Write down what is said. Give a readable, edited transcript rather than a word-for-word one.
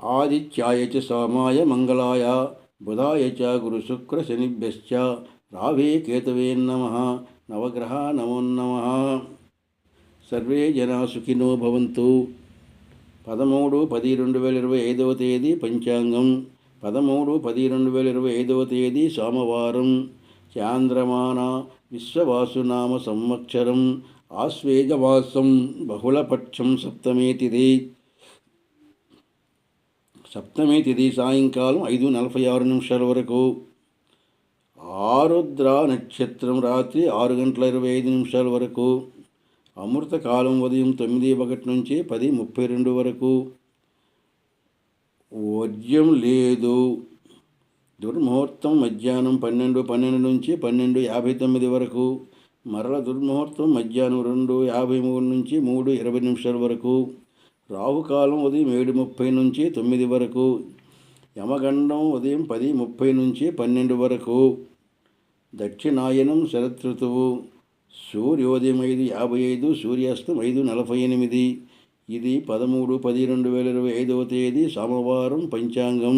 ఆదిత్యాయ చ సోమాయ మంగళాయ బుధాయ చ గురుశుక్రశనిభ్యశ్చ రాహవే కేతవే నమః. నవగ్రహ నమో నమః. సర్వే జనా సుఖినో భవంతు. 13/10/2025 తేదీ పంచాంగం. 13/10/2025 తేదీ సోమవారం. చాంద్రమాన విశ్వవాసునామ సంవత్సరం ఆశ్వేజమాసం బహుళపక్షం సప్తమి తిథి సాయంకాలం 5:46 వరకు. ఆరుద్ర నక్షత్రం రాత్రి 6:25 వరకు. అమృతకాలం ఉదయం 9:01 నుంచి 10:32 వరకు. వర్జ్యం లేదు. దుర్ముహూర్తం మధ్యాహ్నం 12:12 నుంచి 12:59 వరకు. మరల దుర్ముహూర్తం మధ్యాహ్నం 2:53 నుంచి 3:20 వరకు. రాహుకాలం ఉదయం 7:30 నుంచి 9 వరకు. యమగండం ఉదయం 10:30 నుంచి 12 వరకు. దక్షిణాయనం శరదృతువు. సూర్యోదయం 5:55, సూర్యాస్తం 5:48. ఇది 13/10/2025 తేదీ సోమవారం పంచాంగం.